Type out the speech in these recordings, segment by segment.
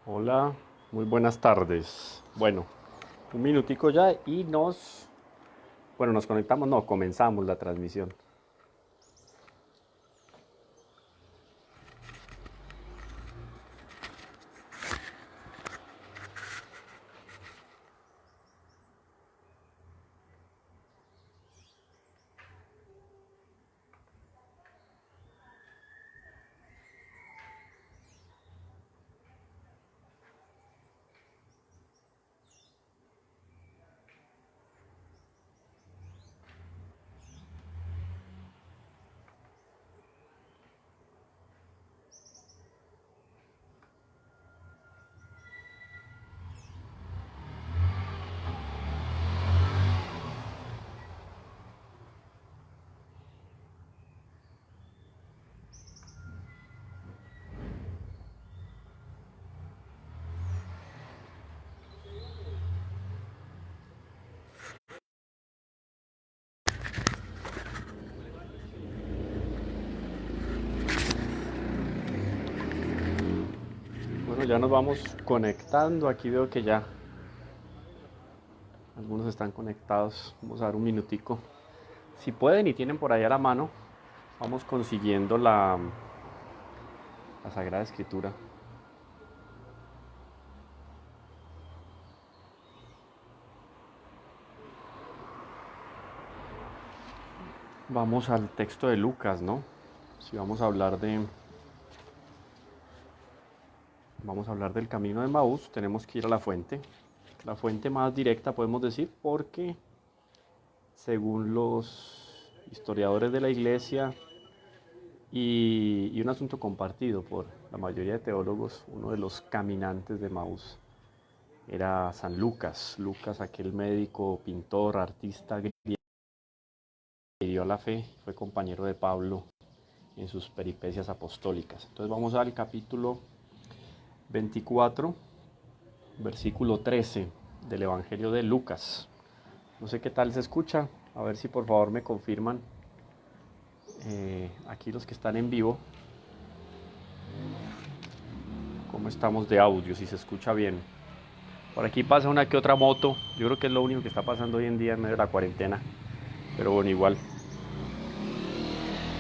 Hola, muy buenas tardes. Bueno, un minutico ya y nos conectamos, no, comenzamos la transmisión. Bueno, ya nos vamos conectando. Aquí veo que ya algunos están conectados. Vamos a dar un minutico. Si pueden y tienen por ahí a la mano, vamos consiguiendo la Sagrada Escritura. Vamos al texto de Lucas, ¿no? Si vamos a hablar del camino de Maús, tenemos que ir a la fuente más directa podemos decir, porque según los historiadores de la iglesia y un asunto compartido por la mayoría de teólogos, uno de los caminantes de Maús era San Lucas. Lucas, aquel médico, pintor, artista griego que dio la fe, fue compañero de Pablo en sus peripecias apostólicas. Entonces vamos al capítulo 24, versículo 13 del Evangelio de Lucas. No sé qué tal se escucha, a ver si por favor me confirman aquí los que están en vivo, cómo estamos de audio, si se escucha bien. Por aquí pasa una que otra moto, yo creo que es lo único que está pasando hoy en día en medio de la cuarentena, pero bueno, igual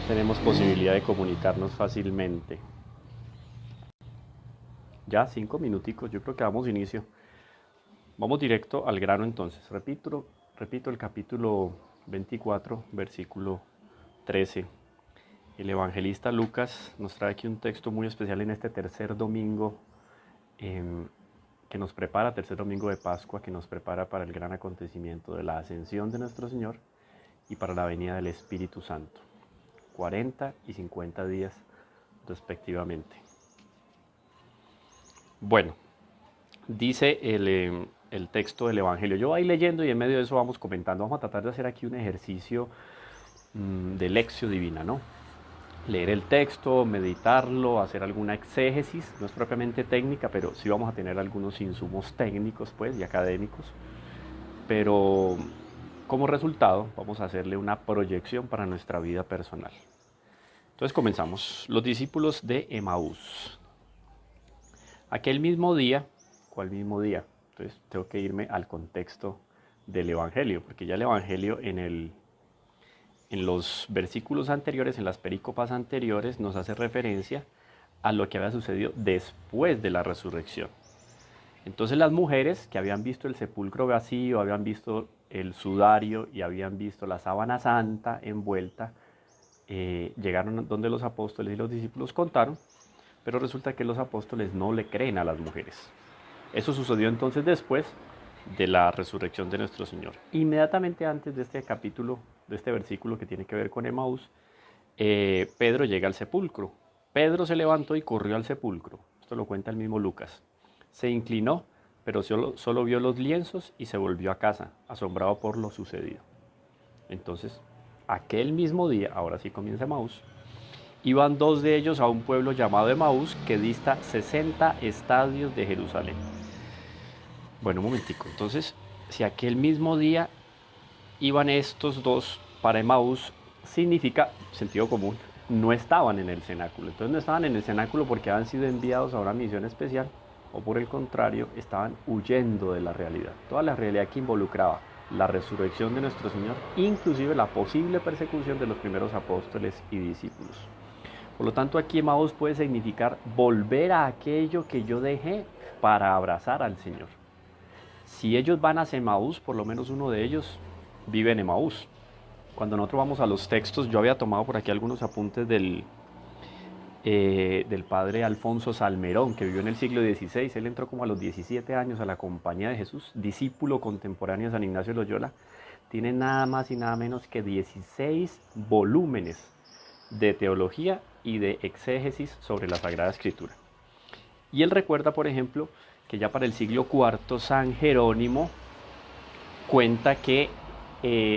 tenemos posibilidad de comunicarnos fácilmente. Ya 5 minuticos, yo creo que damos inicio. Vamos directo al grano entonces. Repito el capítulo 24, versículo 13. El evangelista Lucas nos trae aquí un texto muy especial en este tercer domingo que nos prepara, tercer domingo de Pascua, que nos prepara para el gran acontecimiento de la ascensión de nuestro Señor y para la venida del Espíritu Santo. 40 y 50 días respectivamente. Bueno, dice el texto del Evangelio. Yo voy leyendo y en medio de eso vamos comentando. Vamos a tratar de hacer aquí un ejercicio de lección divina, ¿no? Leer el texto, meditarlo, hacer alguna exégesis, no es propiamente técnica, pero sí vamos a tener algunos insumos técnicos pues y académicos, pero como resultado vamos a hacerle una proyección para nuestra vida personal. Entonces comenzamos. Los discípulos de Emaús. Aquel mismo día, ¿cuál mismo día? Entonces tengo que irme al contexto del Evangelio, porque ya el Evangelio en los versículos anteriores, en las perícopas anteriores, nos hace referencia a lo que había sucedido después de la resurrección. Entonces las mujeres que habían visto el sepulcro vacío, habían visto el sudario y habían visto la sábana santa envuelta, llegaron donde los apóstoles y los discípulos contaron, pero resulta que los apóstoles no le creen a las mujeres. Eso sucedió entonces después de la resurrección de nuestro Señor. Inmediatamente antes de este capítulo, de este versículo que tiene que ver con Emaús, Pedro llega al sepulcro. Pedro se levantó y corrió al sepulcro. Esto lo cuenta el mismo Lucas. Se inclinó, pero solo vio los lienzos y se volvió a casa, asombrado por lo sucedido. Entonces, aquel mismo día, ahora sí comienza Emaús, iban dos de ellos a un pueblo llamado Emaús que dista 60 estadios de Jerusalén. Bueno, un momentico. Entonces, si aquel mismo día iban estos dos para Emaús, significa, sentido común, no estaban en el cenáculo. Entonces no estaban en el cenáculo porque habían sido enviados a una misión especial, o por el contrario, estaban huyendo de la realidad. Toda la realidad que involucraba la resurrección de nuestro Señor, inclusive la posible persecución de los primeros apóstoles y discípulos. Por lo tanto, aquí Emaús puede significar volver a aquello que yo dejé para abrazar al Señor. Si ellos van hacia Emaús, por lo menos uno de ellos vive en Emaús. Cuando nosotros vamos a los textos, yo había tomado por aquí algunos apuntes del padre Alfonso Salmerón, que vivió en el siglo XVI. Él entró como a los 17 años a la Compañía de Jesús, discípulo contemporáneo de San Ignacio de Loyola. Tiene nada más y nada menos que 16 volúmenes de teología y de exégesis sobre la Sagrada Escritura. Y él recuerda, por ejemplo, que ya para el siglo IV San Jerónimo cuenta que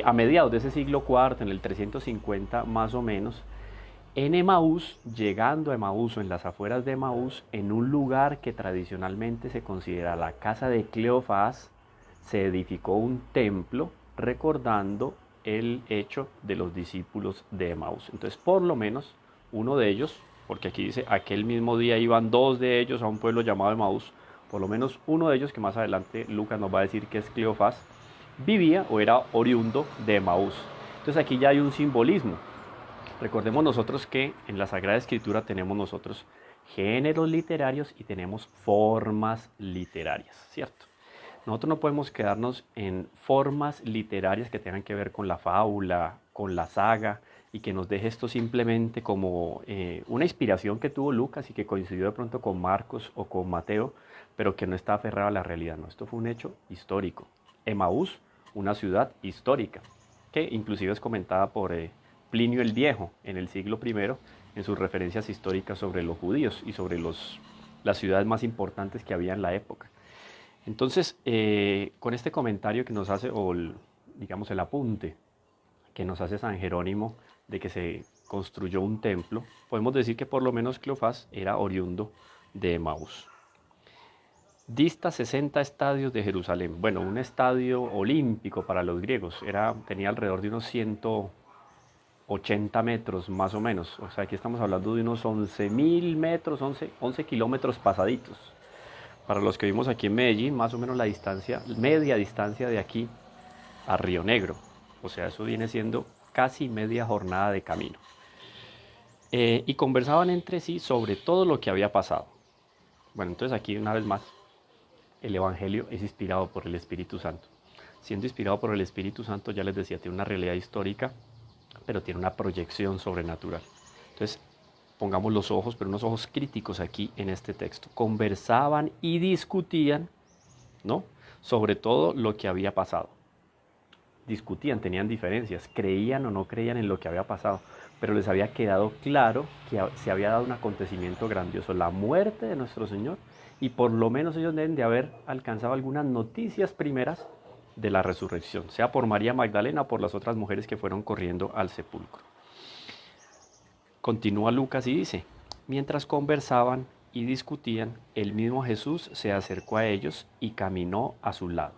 a mediados de ese siglo IV, en el 350 más o menos, en Emaús, llegando a Emaús o en las afueras de Emaús, en un lugar que tradicionalmente se considera la casa de Cleofás, se edificó un templo recordando el hecho de los discípulos de Emaús. Entonces, por lo menos, uno de ellos, porque aquí dice, aquel mismo día iban dos de ellos a un pueblo llamado Emaús, por lo menos uno de ellos, que más adelante Lucas nos va a decir que es Cleofás, vivía o era oriundo de Emaús. Entonces aquí ya hay un simbolismo. Recordemos nosotros que en la Sagrada Escritura tenemos nosotros géneros literarios y tenemos formas literarias, ¿cierto? Nosotros no podemos quedarnos en formas literarias que tengan que ver con la fábula, con la saga, y que nos deje esto simplemente como una inspiración que tuvo Lucas y que coincidió de pronto con Marcos o con Mateo, pero que no está aferrado a la realidad. No, esto fue un hecho histórico. Emaús, una ciudad histórica, que inclusive es comentada por Plinio el Viejo en el siglo I en sus referencias históricas sobre los judíos y sobre las ciudades más importantes que había en la época. Entonces, con este comentario que nos hace, o digamos el apunte que nos hace San Jerónimo de que se construyó un templo, podemos decir que por lo menos Cleofás era oriundo de Emaús. Dista 60 estadios de Jerusalén. Bueno, un estadio olímpico para los griegos. Tenía alrededor de unos 180 metros más o menos. O sea, aquí estamos hablando de unos 11.000 metros, 11 kilómetros pasaditos. Para los que vimos aquí en Medellín, más o menos la distancia, media distancia de aquí a Río Negro. O sea, eso viene siendo casi media jornada de camino. Y conversaban entre sí sobre todo lo que había pasado. Bueno, entonces aquí una vez más, el Evangelio es inspirado por el Espíritu Santo. Siendo inspirado por el Espíritu Santo, ya les decía, tiene una realidad histórica, pero tiene una proyección sobrenatural. Entonces, pongamos los ojos, pero unos ojos críticos aquí en este texto. Conversaban y discutían, ¿no?, sobre todo lo que había pasado. Discutían, tenían diferencias, creían o no creían en lo que había pasado, pero les había quedado claro que se había dado un acontecimiento grandioso, la muerte de nuestro Señor, y por lo menos ellos deben de haber alcanzado algunas noticias primeras de la resurrección, sea por María Magdalena o por las otras mujeres que fueron corriendo al sepulcro. Continúa Lucas y dice, mientras conversaban y discutían, el mismo Jesús se acercó a ellos y caminó a su lado.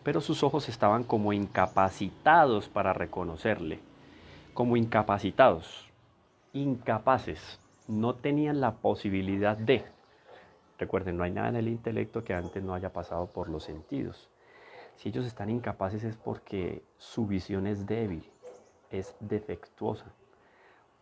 Pero sus ojos estaban como incapacitados para reconocerle, como incapaces, no tenían la posibilidad de. Recuerden, no hay nada en el intelecto que antes no haya pasado por los sentidos. Si ellos están incapaces es porque su visión es débil, es defectuosa.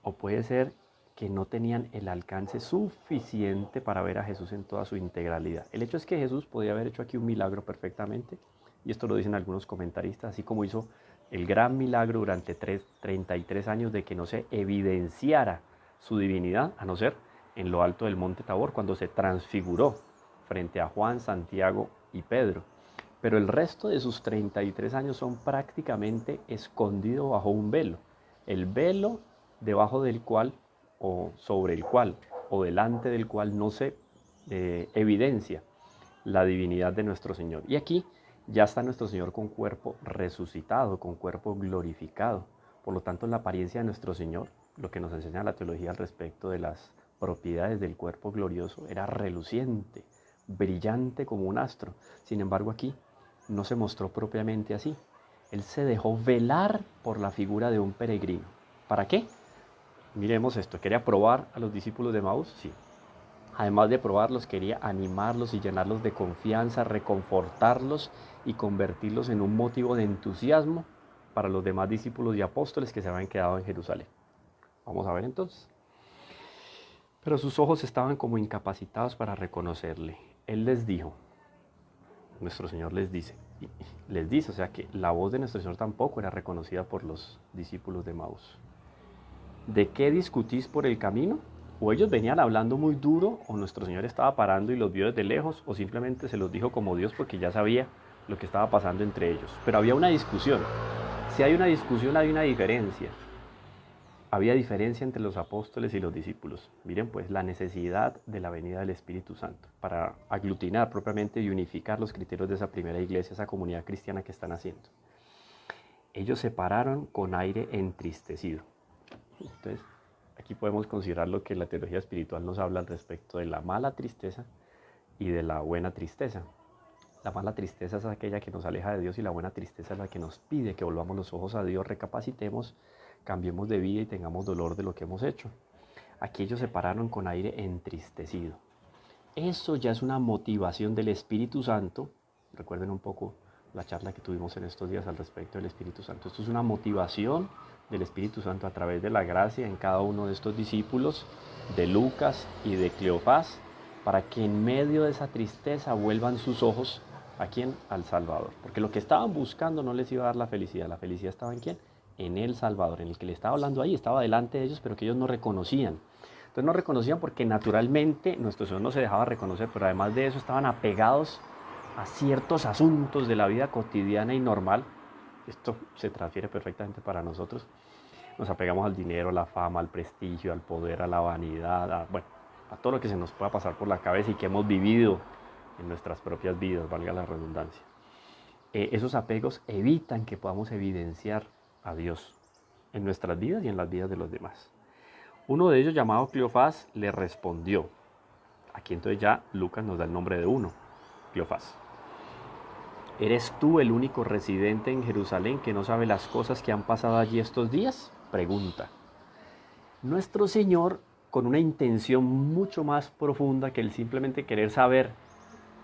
O puede ser que no tenían el alcance suficiente para ver a Jesús en toda su integralidad. El hecho es que Jesús podía haber hecho aquí un milagro perfectamente, y esto lo dicen algunos comentaristas, así como hizo el gran milagro durante 33 años de que no se evidenciara su divinidad, a no ser en lo alto del monte Tabor, cuando se transfiguró frente a Juan, Santiago y Pedro. Pero el resto de sus 33 años son prácticamente escondidos bajo un velo. El velo debajo del cual, o sobre el cual, o delante del cual no se evidencia la divinidad de nuestro Señor. Y aquí ya está nuestro Señor con cuerpo resucitado, con cuerpo glorificado. Por lo tanto, en la apariencia de nuestro Señor, lo que nos enseña la teología al respecto de las propiedades del cuerpo glorioso, era reluciente, brillante como un astro. Sin embargo, aquí no se mostró propiamente así. Él se dejó velar por la figura de un peregrino. ¿Para qué? Miremos esto. ¿Quería probar a los discípulos de Emaús? Sí. Además de probarlos, quería animarlos y llenarlos de confianza, reconfortarlos y convertirlos en un motivo de entusiasmo para los demás discípulos y apóstoles que se habían quedado en Jerusalén. Vamos a ver entonces. Pero sus ojos estaban como incapacitados para reconocerle. Él les dijo, nuestro Señor les dice, o sea que la voz de nuestro Señor tampoco era reconocida por los discípulos de Maús. ¿De qué discutís por el camino? O ellos venían hablando muy duro, o nuestro Señor estaba parando y los vio desde lejos, o simplemente se los dijo como Dios porque ya sabía lo que estaba pasando entre ellos. Pero había una discusión. Si hay una discusión, hay una diferencia. Había diferencia entre los apóstoles y los discípulos. Miren pues la necesidad de la venida del Espíritu Santo para aglutinar propiamente y unificar los criterios de esa primera iglesia, esa comunidad cristiana que están haciendo. Ellos se pararon con aire entristecido. Entonces, aquí podemos considerar lo que la teología espiritual nos habla al respecto de la mala tristeza y de la buena tristeza. La mala tristeza es aquella que nos aleja de Dios y la buena tristeza es la que nos pide que volvamos los ojos a Dios, recapacitemos, cambiemos de vida y tengamos dolor de lo que hemos hecho. Aquí ellos se pararon con aire entristecido. Eso ya es una motivación del Espíritu Santo. Recuerden un poco la charla que tuvimos en estos días al respecto del Espíritu Santo. Esto es una motivación del Espíritu Santo a través de la gracia en cada uno de estos discípulos, de Lucas y de Cleofás, para que en medio de esa tristeza vuelvan sus ojos ¿a quién? Al Salvador. Porque lo que estaban buscando no les iba a dar la felicidad estaba ¿en quién? En el Salvador, en el que le estaba hablando ahí, estaba delante de ellos, pero que ellos no reconocían. Entonces no reconocían porque naturalmente nuestro Señor no se dejaba reconocer, pero además de eso estaban apegados a ciertos asuntos de la vida cotidiana y normal. Esto se transfiere perfectamente para nosotros. Nos apegamos al dinero, a la fama, al prestigio, al poder, a la vanidad, a todo lo que se nos pueda pasar por la cabeza y que hemos vivido en nuestras propias vidas, valga la redundancia. Esos apegos evitan que podamos evidenciar a Dios en nuestras vidas y en las vidas de los demás. Uno de ellos, llamado Cleofás, le respondió. Aquí entonces ya Lucas nos da el nombre de uno, Cleofás. ¿Eres tú el único residente en Jerusalén que no sabe las cosas que han pasado allí estos días? Pregunta. Nuestro Señor, con una intención mucho más profunda que el simplemente querer saber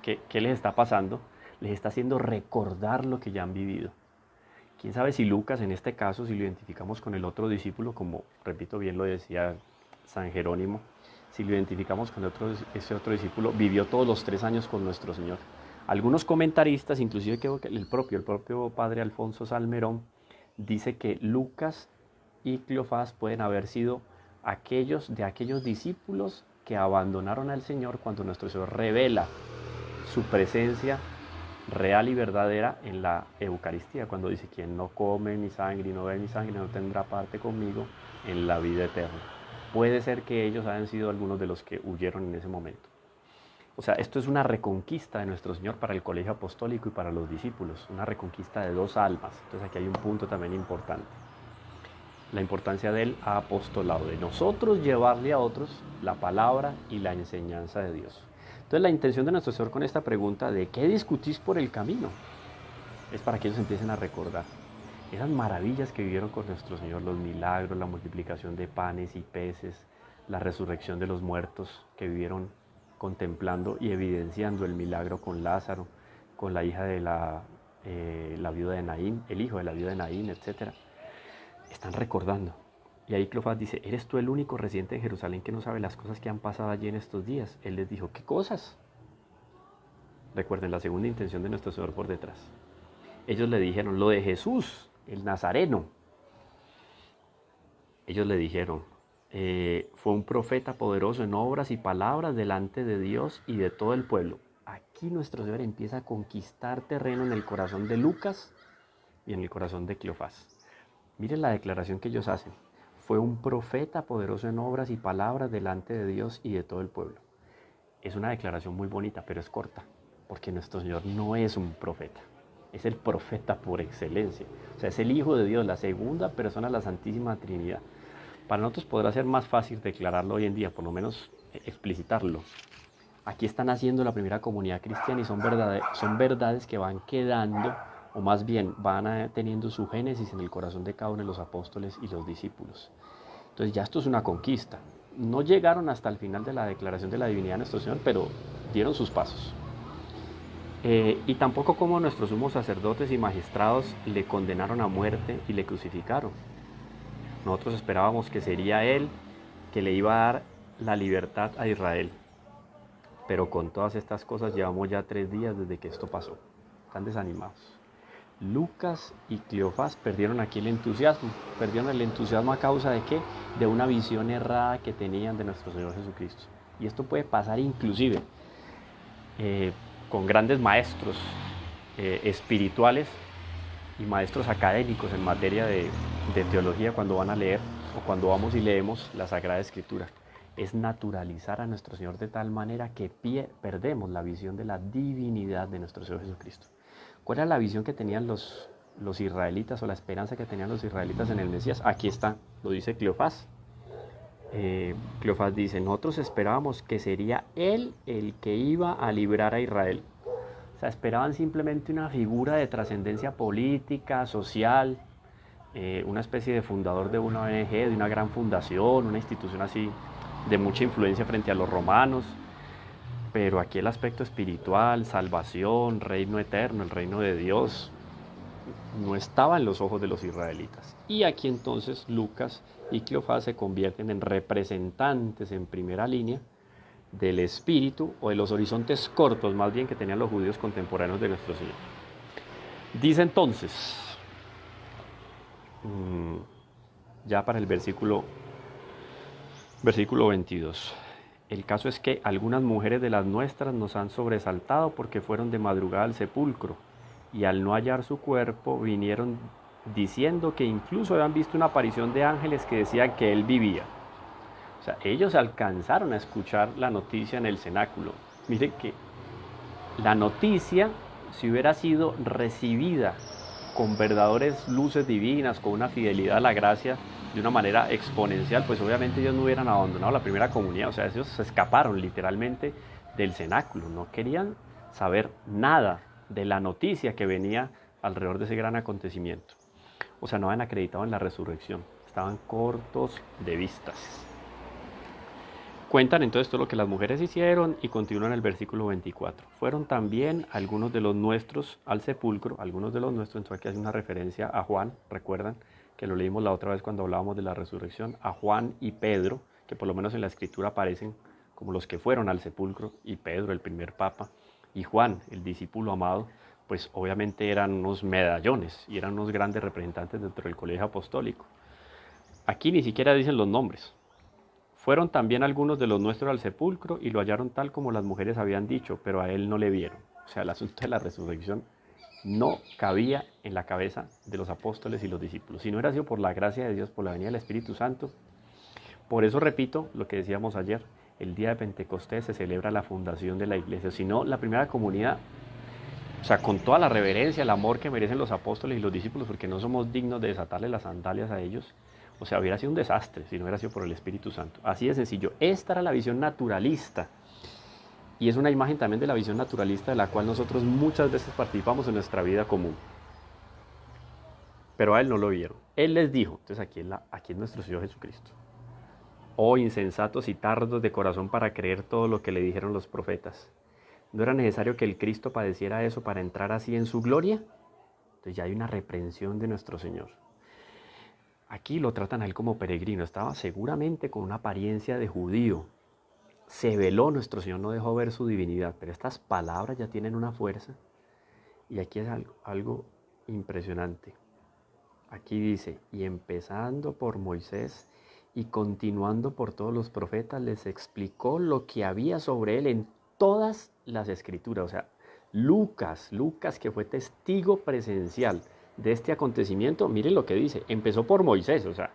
qué les está pasando, les está haciendo recordar lo que ya han vivido. Quién sabe si Lucas, en este caso, si lo identificamos con el otro discípulo, como, repito, bien lo decía San Jerónimo, si lo identificamos con ese otro discípulo, vivió todos los 3 años con nuestro Señor. Algunos comentaristas, inclusive creo que el propio padre Alfonso Salmerón, dice que Lucas y Cleofás pueden haber sido aquellos discípulos que abandonaron al Señor cuando nuestro Señor revela su presencia real y verdadera en la Eucaristía, cuando dice: quien no come mi sangre y no bebe mi sangre no tendrá parte conmigo en la vida eterna. Puede ser que ellos hayan sido algunos de los que huyeron en ese momento. O sea, esto es una reconquista de nuestro Señor para el colegio apostólico y para los discípulos, una reconquista de 2 almas. Entonces aquí hay un punto también importante. La importancia del apostolado, de nosotros llevarle a otros la palabra y la enseñanza de Dios. Entonces la intención de nuestro Señor con esta pregunta de ¿qué discutís por el camino? Es para que ellos empiecen a recordar esas maravillas que vivieron con nuestro Señor, los milagros, la multiplicación de panes y peces, la resurrección de los muertos que vivieron contemplando y evidenciando el milagro con Lázaro, con la hija de la viuda de Naín, el hijo de la viuda de Naín, etc. Están recordando. Y ahí Cleofás dice: ¿eres tú el único residente de Jerusalén que no sabe las cosas que han pasado allí en estos días? Él les dijo: ¿qué cosas? Recuerden la segunda intención de nuestro Señor por detrás. Ellos le dijeron: lo de Jesús, el Nazareno. Ellos le dijeron: fue un profeta poderoso en obras y palabras delante de Dios y de todo el pueblo. Aquí nuestro Señor empieza a conquistar terreno en el corazón de Lucas y en el corazón de Cleofás. Miren la declaración que ellos hacen. Fue un profeta poderoso en obras y palabras delante de Dios y de todo el pueblo. Es una declaración muy bonita, pero es corta, porque nuestro Señor no es un profeta. Es el profeta por excelencia. O sea, es el Hijo de Dios, la segunda persona de la Santísima Trinidad. Para nosotros podrá ser más fácil declararlo hoy en día, por lo menos explicitarlo. Aquí están haciendo la primera comunidad cristiana y son verdades que van quedando, o más bien van teniendo su génesis en el corazón de cada uno de los apóstoles y los discípulos. Entonces ya esto es una conquista. no llegaron hasta el final de la declaración de la divinidad de nuestro Señor, pero dieron sus pasos. Y tampoco como nuestros sumos sacerdotes y magistrados le condenaron a muerte y le crucificaron. Nosotros esperábamos que sería Él que le iba a dar la libertad a Israel. Pero con todas estas cosas llevamos ya 3 días desde que esto pasó. Están desanimados. Lucas y Cleofás perdieron aquí el entusiasmo. Perdieron el entusiasmo a causa de ¿qué? De una visión errada que tenían de nuestro Señor Jesucristo. Y esto puede pasar inclusive con grandes maestros espirituales y maestros académicos en materia de teología cuando van a leer o cuando vamos y leemos la Sagrada Escritura. Es naturalizar a nuestro Señor de tal manera que perdemos la visión de la divinidad de nuestro Señor Jesucristo. ¿Cuál era la visión que tenían los israelitas o la esperanza que tenían los israelitas en el Mesías? Aquí está, lo dice Cleofás. Cleofás dice, nosotros esperábamos que sería Él el que iba a librar a Israel. O sea, esperaban simplemente una figura de trascendencia política, social, una especie de fundador de una ONG, de una gran fundación, una institución así de mucha influencia frente a los romanos, pero aquí el aspecto espiritual, salvación, reino eterno, el reino de Dios, no estaba en los ojos de los israelitas. Y aquí entonces Lucas y Cleofás se convierten en representantes en primera línea del espíritu o de los horizontes cortos más bien que tenían los judíos contemporáneos de nuestro Señor. Dice entonces, ya para el versículo 22. El caso es que algunas mujeres de las nuestras nos han sobresaltado porque fueron de madrugada al sepulcro y al no hallar su cuerpo vinieron diciendo que incluso habían visto una aparición de ángeles que decían que él vivía. O sea, ellos alcanzaron a escuchar la noticia en el cenáculo. Miren que la noticia, si hubiera sido recibida con verdaderas luces divinas, con una fidelidad a la gracia de una manera exponencial, pues obviamente ellos no hubieran abandonado la primera comunidad. O sea, ellos se escaparon literalmente del cenáculo, no querían saber nada de la noticia que venía alrededor de ese gran acontecimiento. O sea, no habían acreditado en la resurrección, estaban cortos de vistas. Cuentan entonces todo lo que las mujeres hicieron y continúan el versículo 24. Fueron también algunos de los nuestros al sepulcro, algunos de los nuestros, entonces aquí hace una referencia a Juan, recuerdan que lo leímos la otra vez cuando hablábamos de la resurrección, a Juan y Pedro, que por lo menos en la escritura aparecen como los que fueron al sepulcro, y Pedro, el primer papa, y Juan, el discípulo amado, pues obviamente eran unos medallones y eran unos grandes representantes dentro del colegio apostólico. Aquí ni siquiera dicen los nombres. Fueron también algunos de los nuestros al sepulcro y lo hallaron tal como las mujeres habían dicho, pero a él no le vieron. O sea, el asunto de la resurrección no cabía en la cabeza de los apóstoles y los discípulos. Si no hubiera sido por la gracia de Dios, por la venida del Espíritu Santo. Por eso repito lo que decíamos ayer, el día de Pentecostés se celebra la fundación de la iglesia. Si no, la primera comunidad, o sea, con toda la reverencia, el amor que merecen los apóstoles y los discípulos, porque no somos dignos de desatarle las sandalias a ellos, o sea, hubiera sido un desastre si no hubiera sido por el Espíritu Santo. Así de sencillo. Esta era la visión naturalista. Y es una imagen también de la visión naturalista de la cual nosotros muchas veces participamos en nuestra vida común. Pero a él no lo vieron. Él les dijo, entonces aquí es nuestro Señor Jesucristo. Oh insensatos y tardos de corazón para creer todo lo que le dijeron los profetas. ¿No era necesario que el Cristo padeciera eso para entrar así en su gloria? Entonces ya hay una reprensión de nuestro Señor. Aquí lo tratan a él como peregrino, estaba seguramente con una apariencia de judío. Se veló, nuestro Señor no dejó ver su divinidad, pero estas palabras ya tienen una fuerza. Y aquí es algo impresionante. Aquí dice, y empezando por Moisés y continuando por todos los profetas, les explicó lo que había sobre él en todas las escrituras. O sea, Lucas que fue testigo presencial de este acontecimiento, miren lo que dice, empezó por Moisés, o sea,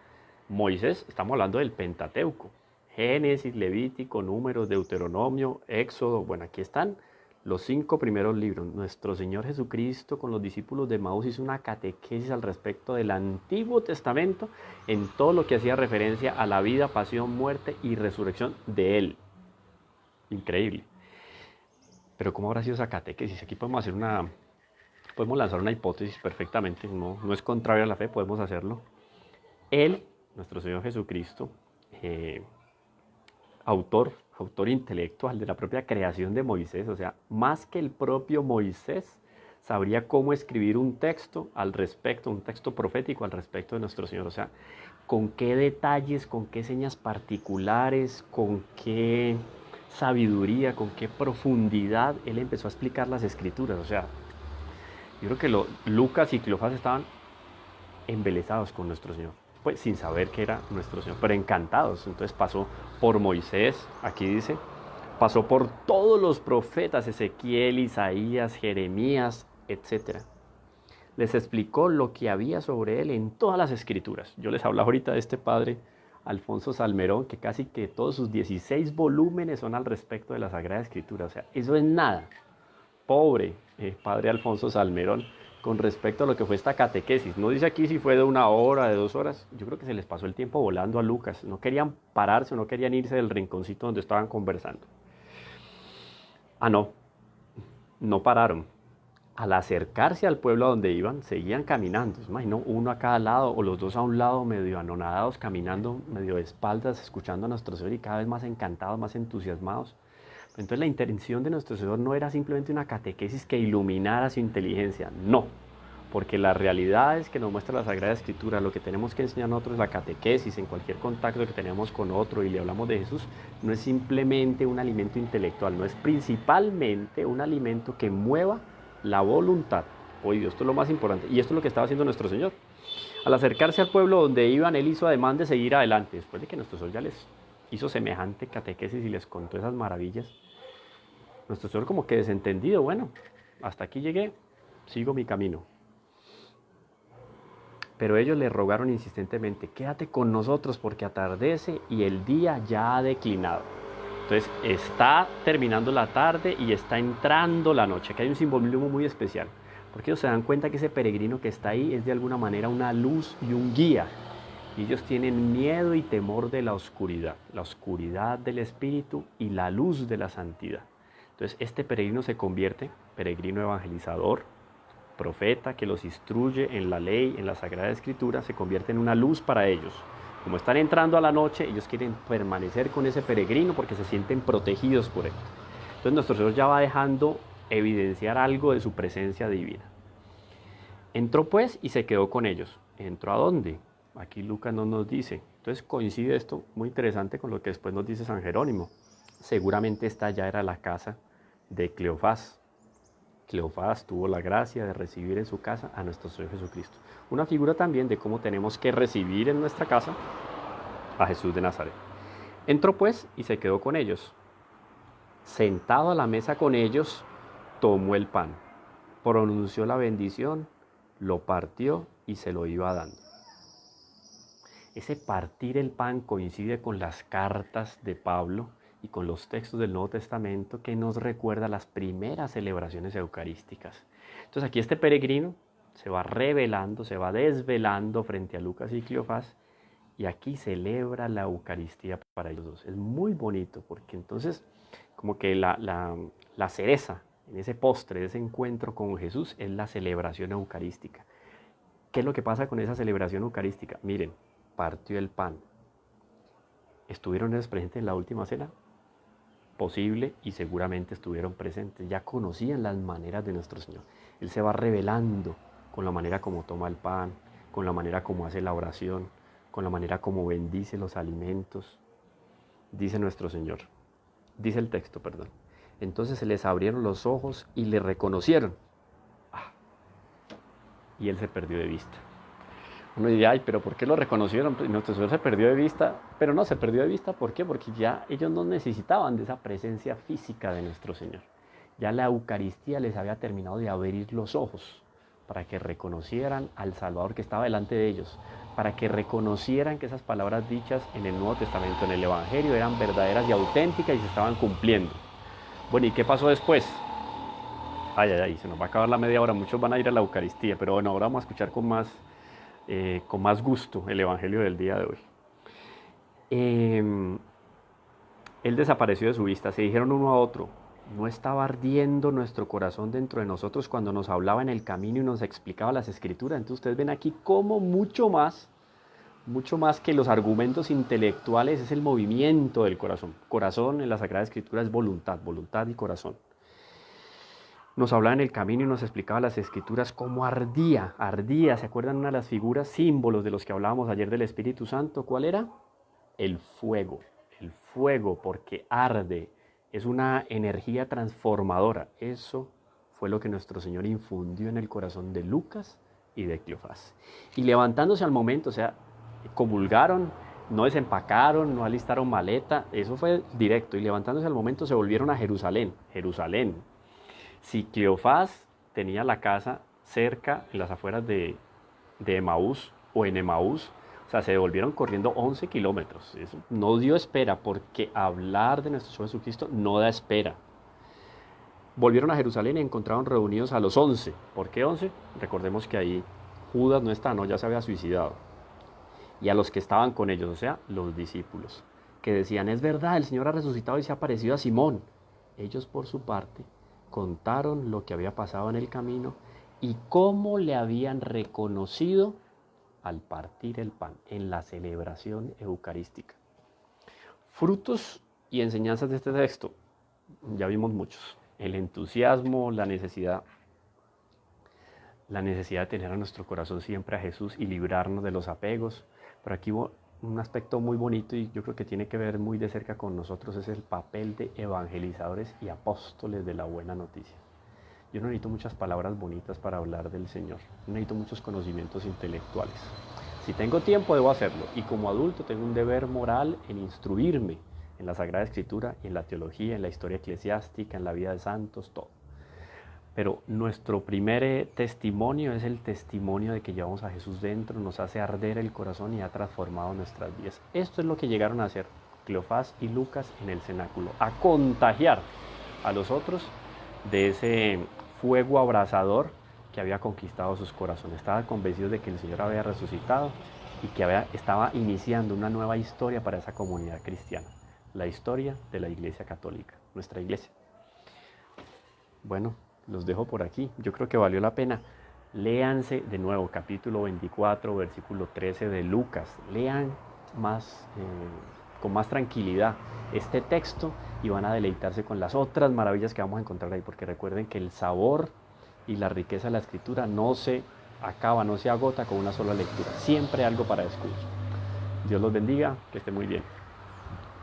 Moisés, estamos hablando del Pentateuco, Génesis, Levítico, Números, Deuteronomio, Éxodo, bueno, aquí están los 5 primeros libros. Nuestro Señor Jesucristo con los discípulos de Maús hizo una catequesis al respecto del Antiguo Testamento en todo lo que hacía referencia a la vida, pasión, muerte y resurrección de Él. Increíble. Pero ¿cómo habrá sido esa catequesis? Aquí podemos lanzar una hipótesis perfectamente, no es contrario a la fe, podemos hacerlo. Él, nuestro Señor Jesucristo, autor intelectual de la propia creación de Moisés, o sea, más que el propio Moisés, sabría cómo escribir un texto al respecto, un texto profético al respecto de nuestro Señor, o sea, con qué detalles, con qué señas particulares, con qué sabiduría, con qué profundidad él empezó a explicar las escrituras, o sea, yo creo que Lucas y Cleofás estaban embelesados con nuestro Señor, pues sin saber que era nuestro Señor, pero encantados. Entonces pasó por Moisés, aquí dice, pasó por todos los profetas, Ezequiel, Isaías, Jeremías, etcétera. Les explicó lo que había sobre él en todas las escrituras. Yo les hablaba ahorita de este padre, Alfonso Salmerón, que casi que todos sus 16 volúmenes son al respecto de la Sagrada Escritura. O sea, eso es nada. Pobre padre Alfonso Salmerón, con respecto a lo que fue esta catequesis. No dice aquí si fue de 1 hora, de 2 horas. Yo creo que se les pasó el tiempo volando a Lucas. No querían pararse, no querían irse del rinconcito donde estaban conversando. Ah, no pararon. Al acercarse al pueblo a donde iban, seguían caminando. Imagino uno a cada lado o los dos a un lado, medio anonadados, caminando medio de espaldas, escuchando a nuestro Señor y cada vez más encantados, más entusiasmados. Entonces la intención de nuestro Señor no era simplemente una catequesis que iluminara su inteligencia, no, porque la realidad es que nos muestra la Sagrada Escritura. Lo que tenemos que enseñar nosotros, la catequesis, en cualquier contacto que tenemos con otro y le hablamos de Jesús, no es simplemente un alimento intelectual, no es principalmente un alimento que mueva la voluntad. Oye, esto es lo más importante, y esto es lo que estaba haciendo nuestro Señor. Al acercarse al pueblo donde iban, él hizo ademán de seguir adelante. Después de que nuestro Señor ya les hizo semejante catequesis y les contó esas maravillas, nuestro Señor como que desentendido, bueno, hasta aquí llegué, sigo mi camino. Pero ellos le rogaron insistentemente, quédate con nosotros porque atardece y el día ya ha declinado. Entonces está terminando la tarde y está entrando la noche, que hay un simbolismo muy especial, porque ellos se dan cuenta que ese peregrino que está ahí es de alguna manera una luz y un guía. Y ellos tienen miedo y temor de la oscuridad del espíritu y la luz de la santidad. Entonces este peregrino se convierte, peregrino evangelizador, profeta que los instruye en la ley, en la Sagrada Escritura, se convierte en una luz para ellos. Como están entrando a la noche, ellos quieren permanecer con ese peregrino porque se sienten protegidos por él. Entonces nuestro Señor ya va dejando evidenciar algo de su presencia divina. Entró pues y se quedó con ellos. ¿Entró a dónde? Aquí Lucas no nos dice. Entonces coincide esto muy interesante con lo que después nos dice San Jerónimo. Seguramente esta ya era la casa de Cleofás. Cleofás tuvo la gracia de recibir en su casa a nuestro Señor Jesucristo. Una figura también de cómo tenemos que recibir en nuestra casa a Jesús de Nazaret. Entró pues y se quedó con ellos. Sentado a la mesa con ellos, tomó el pan, pronunció la bendición, lo partió y se lo iba dando. Ese partir el pan coincide con las cartas de Pablo y con los textos del Nuevo Testamento que nos recuerda las primeras celebraciones eucarísticas. Entonces aquí este peregrino se va revelando, se va desvelando frente a Lucas y Cleofás y aquí celebra la Eucaristía para ellos dos. Es muy bonito porque entonces como que la cereza en ese postre, ese encuentro con Jesús es la celebración eucarística. ¿Qué es lo que pasa con esa celebración eucarística? Miren, partió el pan. ¿Estuvieron ellos presentes en la última cena? Posible y seguramente estuvieron presentes. Ya conocían las maneras de nuestro Señor. Él se va revelando con la manera como toma el pan, con la manera como hace la oración, con la manera como bendice los alimentos. Dice nuestro Señor, dice el texto, perdón. Entonces se les abrieron los ojos y le reconocieron. Y él se perdió de vista. Uno diría, ay, pero ¿por qué lo reconocieron? Pues nuestro Señor se perdió de vista, pero no se perdió de vista, ¿por qué? Porque ya ellos no necesitaban de esa presencia física de nuestro Señor. Ya la Eucaristía les había terminado de abrir los ojos para que reconocieran al Salvador que estaba delante de ellos, para que reconocieran que esas palabras dichas en el Nuevo Testamento, en el Evangelio, eran verdaderas y auténticas y se estaban cumpliendo. Bueno, ¿y qué pasó después? Ay, se nos va a acabar la media hora, muchos van a ir a la Eucaristía, pero bueno, ahora vamos a escuchar con más gusto el Evangelio del día de hoy. Él desapareció de su vista, se dijeron uno a otro, ¿no estaba ardiendo nuestro corazón dentro de nosotros cuando nos hablaba en el camino y nos explicaba las Escrituras? Entonces ustedes ven aquí cómo mucho más mucho más que los argumentos intelectuales, es el movimiento del corazón. Corazón en la Sagrada Escritura es voluntad, voluntad y corazón. Nos hablaba en el camino y nos explicaba las Escrituras cómo ardía, ¿se acuerdan una de las figuras, símbolos de los que hablábamos ayer del Espíritu Santo? ¿Cuál era? El fuego, porque arde, es una energía transformadora. Eso fue lo que nuestro Señor infundió en el corazón de Lucas y de Cleofás. Y levantándose al momento, o sea, comulgaron, no desempacaron, no alistaron maleta, eso fue directo, y levantándose al momento se volvieron a Jerusalén. Si Cleofás tenía la casa cerca, en las afueras de Emaús o en Emaús, o sea, se devolvieron corriendo 11 kilómetros. Eso no dio espera, porque hablar de nuestro Señor Jesucristo no da espera. Volvieron a Jerusalén y encontraron reunidos a los 11. ¿Por qué 11? Recordemos que ahí Judas no está, no, ya se había suicidado. Y a los que estaban con ellos, o sea, los discípulos, que decían, es verdad, el Señor ha resucitado y se ha aparecido a Simón. Ellos, por su parte, contaron lo que había pasado en el camino y cómo le habían reconocido al partir el pan, en la celebración eucarística. Frutos y enseñanzas de este texto, ya vimos muchos. El entusiasmo, la necesidad de tener a nuestro corazón siempre a Jesús y librarnos de los apegos. Pero aquí un aspecto muy bonito y yo creo que tiene que ver muy de cerca con nosotros, es el papel de evangelizadores y apóstoles de la buena noticia. Yo no necesito muchas palabras bonitas para hablar del Señor, no necesito muchos conocimientos intelectuales. Si tengo tiempo debo hacerlo, y como adulto tengo un deber moral en instruirme en la Sagrada Escritura, en la teología, en la historia eclesiástica, en la vida de santos, todo. Pero nuestro primer testimonio es el testimonio de que llevamos a Jesús dentro, nos hace arder el corazón y ha transformado nuestras vidas. Esto es lo que llegaron a hacer Cleofás y Lucas en el cenáculo, a contagiar a los otros de ese fuego abrasador que había conquistado sus corazones. Estaban convencidos de que el Señor había resucitado y que estaba iniciando una nueva historia para esa comunidad cristiana, la historia de la Iglesia Católica, nuestra iglesia. Bueno, los dejo por aquí. Yo creo que valió la pena. Léanse de nuevo capítulo 24, versículo 13 de Lucas. Lean con más tranquilidad este texto y van a deleitarse con las otras maravillas que vamos a encontrar ahí, porque recuerden que el sabor y la riqueza de la Escritura no se acaba, no se agota con una sola lectura. Siempre hay algo para descubrir. Dios los bendiga, que esté muy bien.